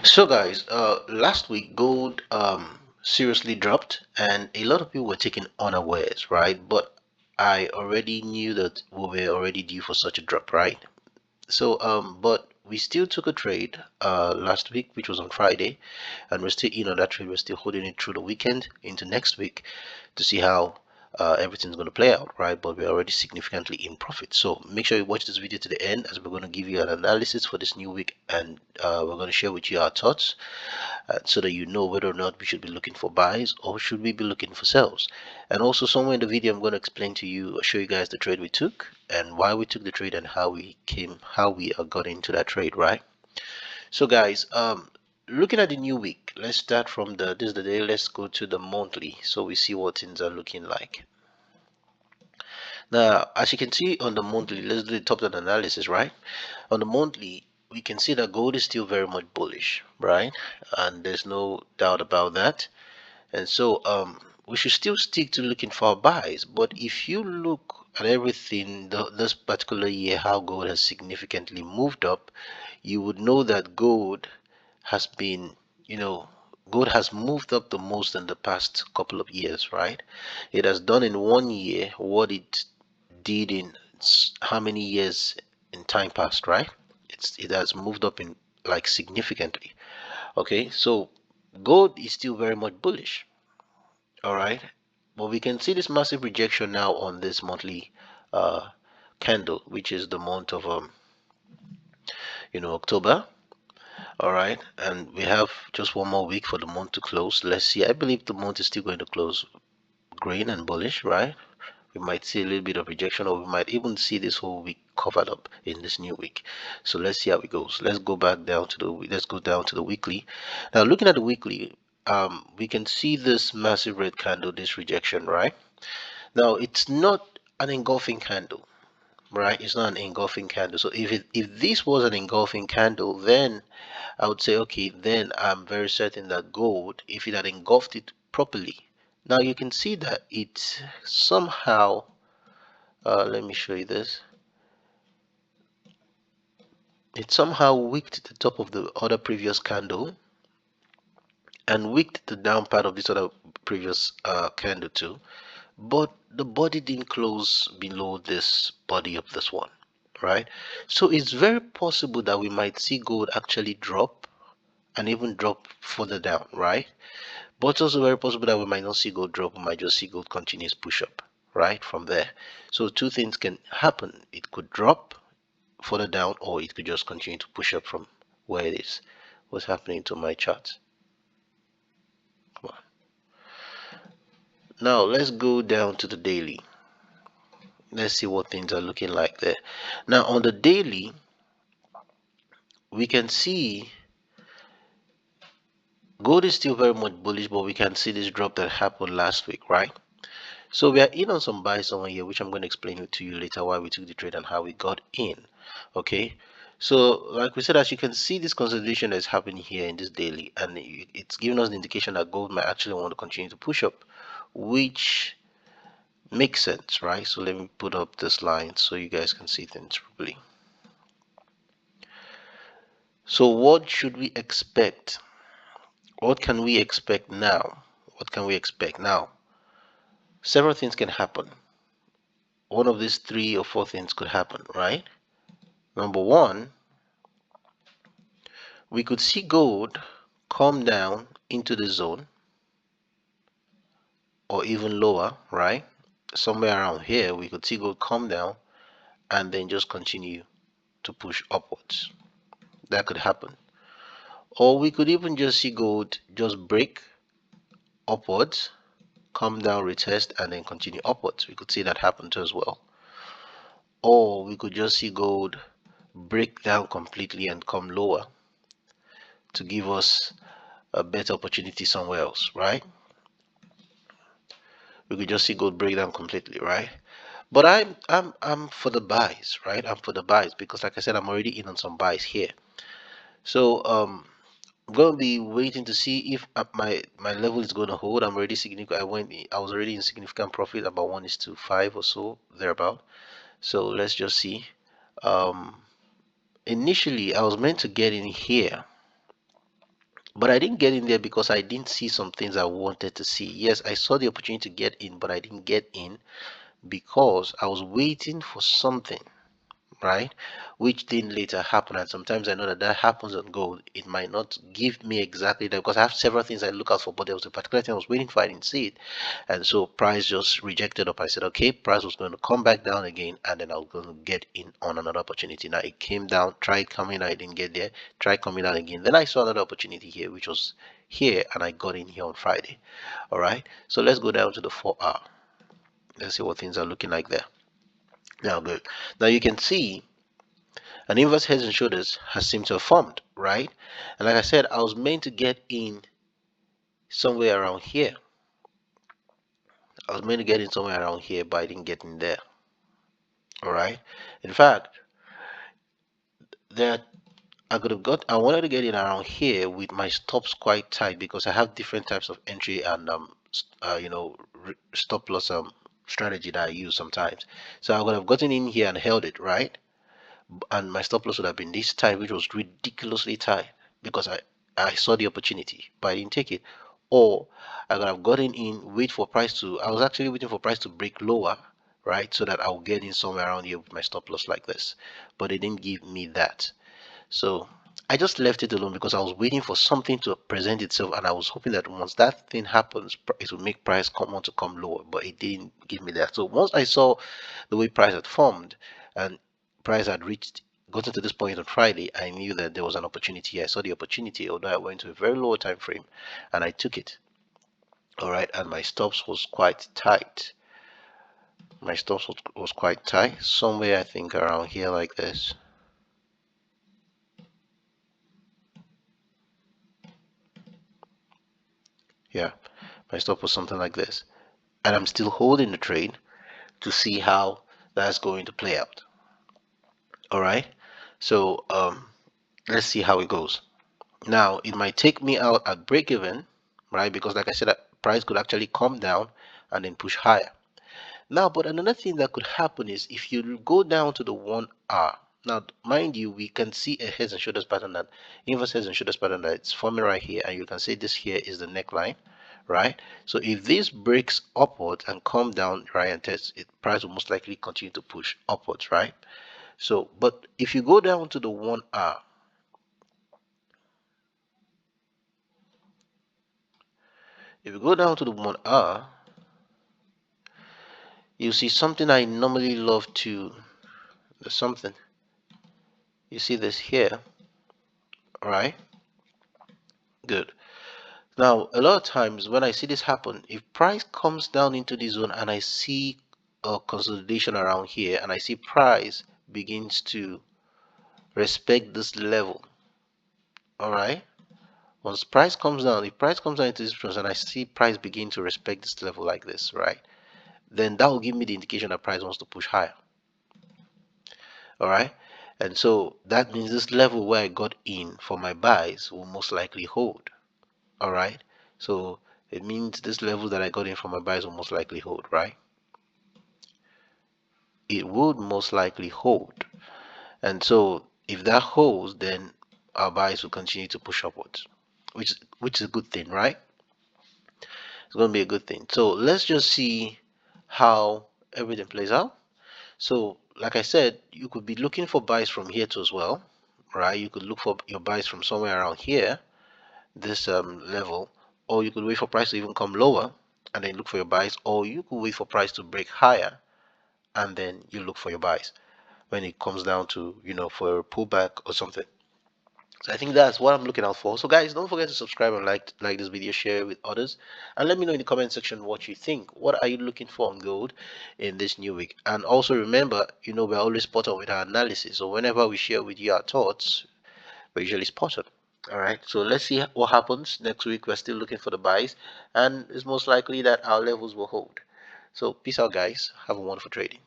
So guys, last week gold seriously dropped and a lot of people were taken unawares, right? But I already knew that we were already due for such a drop, right? So but we still took a trade last week, which was on Friday, and we're still in on that trade. We're still holding it through the weekend into next week to see how everything's going to play out, right? But we're already significantly in profit. So make sure you watch this video to the end, as we're going to give you an analysis for this new week, and we're going to share with you our thoughts so that you know whether or not we should be looking for buys or should we be looking for sells. And also somewhere in the video I'm going to explain to you, show you guys the trade we took and why we took the trade and how we got into that trade, right? So guys, looking at the new week, let's start from this is the day. Let's go to the monthly so we see what things are looking like. Now, as you can see on the monthly, let's do the top down analysis, right? On the monthly, we can see that gold is still very much bullish, right? And there's no doubt about that. And so we should still stick to looking for buys. But if you look at everything this particular year, how gold has significantly moved up, you would know that gold has been, gold has moved up the most in the past couple of years, right? It has done in 1 year what it did in how many years in time past, right? It has moved up in like significantly. Okay, so gold is still very much bullish. All right, but we can see this massive rejection now on this monthly uh, candle, which is the month of October. All right, and we have just one more week for the month to close. Let's see. I believe the month is still going to close green and bullish, right? We might see a little bit of rejection, or we might even see this whole week covered up in this new week. So let's see how it goes. Let's go down to the weekly. Now, looking at the weekly, we can see this massive red candle, this rejection, right? Now, it's not an engulfing candle, right? It's not an engulfing candle. So if this was an engulfing candle, then I would say, okay, then I'm very certain that gold, if it had engulfed it properly. Now you can see that it somehow, let me show you this. It somehow wicked the top of the other previous candle and wicked the down part of this other previous candle too. But the body didn't close below this body of this one, right? So it's very possible that we might see gold actually drop and even drop further down, right? But it's also very possible that we might not see gold drop, we might just see gold continuous push up, right, from there. So two things can happen. It could drop further down, or it could just continue to push up from where it is. What's happening to my chart? Come on. Now let's go down to the daily. Let's see what things are looking like there. Now on the daily, we can see gold is still very much bullish, but we can see this drop that happened last week, right? So we are in on some buys somewhere here, which I'm going to explain to you later why we took the trade and how we got in. Okay, so like we said, as you can see, this consolidation that's happening here in this daily, and it's giving us the indication that gold might actually want to continue to push up, which makes sense, right? So let me put up this line so you guys can see things properly. So what should we expect? What can we expect now? What can we expect now? Several things can happen. One of these 3 or 4 things could happen, right? Number one, we could see gold come down into the zone or even lower, right? Somewhere around here, we could see gold come down and then just continue to push upwards. That could happen. Or we could even just see gold just break upwards, come down, retest, and then continue upwards. We could see that happen too as well. Or we could just see gold break down completely and come lower to give us a better opportunity somewhere else, right? We could just see gold break down completely, right? But I'm for the buys, right? I'm for the buys because, like I said, I'm already in on some buys here. So I'm gonna be waiting to see if my level is gonna hold. I'm already significant. I was already in significant profit, about 1:5 or so thereabout. So let's just see. Initially I was meant to get in here, But I didn't get in there because I didn't see some things I wanted to see. Yes, I saw the opportunity to get in, but I didn't get in because I was waiting for something, right, which didn't later happen. And sometimes I know that that happens on gold. It might not give me exactly that, because I have several things I look out for, but there was a particular thing I was waiting for, I didn't see it, and so price just rejected up. I said okay, price was going to come back down again, and then I was going to get in on another opportunity. Now it came down, tried coming, I didn't get there, tried coming down again, then I saw another opportunity here, which was here, and I got in here on Friday. All right, so let's go down to the 4 hour. Let's see what things are looking like there. Now good. Now you can see an inverse heads and shoulders has seemed to have formed, right? And like I said, I was meant to get in somewhere around here. I was meant to get in somewhere around here, but I didn't get in there. All right. In fact, there I wanted to get in around here with my stops quite tight, because I have different types of entry and stop loss strategy that I use sometimes. So I would have gotten in here and held it, right? And my stop loss would have been this tight, which was ridiculously tight, because I saw the opportunity but I didn't take it. Or I could have gotten in, wait for price to, I was actually waiting for price to break lower, right, so that I'll get in somewhere around here with my stop loss like this, but it didn't give me that. So I just left it alone because I was waiting for something to present itself, and I was hoping that once that thing happens, it would make price want to come lower, but it didn't give me that. So once I saw the way price had formed and price had gotten to this point on Friday, I knew that there was an opportunity. I saw the opportunity, although I went to a very low time frame, and I took it. All right, and my stops was quite tight. My stops was quite tight, somewhere I think around here like this. Yeah, my stop was something like this, and I'm still holding the trade to see how that's going to play out. All right, so let's see how it goes. Now it might take me out at break even, right, because like I said, price could actually come down and then push higher. Now, but another thing that could happen is if you go down to the 1 hour. Now, mind you, we can see a heads and shoulders pattern, that inverse heads and shoulders pattern, that it's forming right here, and you can say this here is the neckline, right? So if this breaks upwards and come down, right, and test it, price will most likely continue to push upwards, right? So, but if you go down to the 1 hour, if you go down to the 1 hour, you see something I normally love to, there's something, you see this here, right? Good. Now, a lot of times when I see this happen, if price comes down into this zone and I see a consolidation around here, and I see price begins to respect this level, all right, once price comes down, if price comes down into this price and I see price begin to respect this level like this, right, then that will give me the indication that price wants to push higher. All right, and so that means this level where I got in for my buys will most likely hold. All right, so it means this level that I got in for my buys will most likely hold, right? It would most likely hold. And so if that holds, then our buys will continue to push upwards, which is a good thing, right? It's going to be a good thing. So let's just see how everything plays out. So like I said, you could be looking for buys from here too as well, right? You could look for your buys from somewhere around here, this level, or you could wait for price to even come lower and then look for your buys, or you could wait for price to break higher and then you look for your buys when it comes down to, for a pullback or something. So I think that's what I'm looking out for. So guys, don't forget to subscribe and like this video, share it with others, and let me know in the comment section what you think. What are you looking for on gold in this new week? And also remember, we're always spot on with our analysis. So whenever we share with you our thoughts, we're usually spot on. All right, so let's see what happens next week. We're still looking for the buys, and it's most likely that our levels will hold. So peace out, guys. Have a wonderful trading.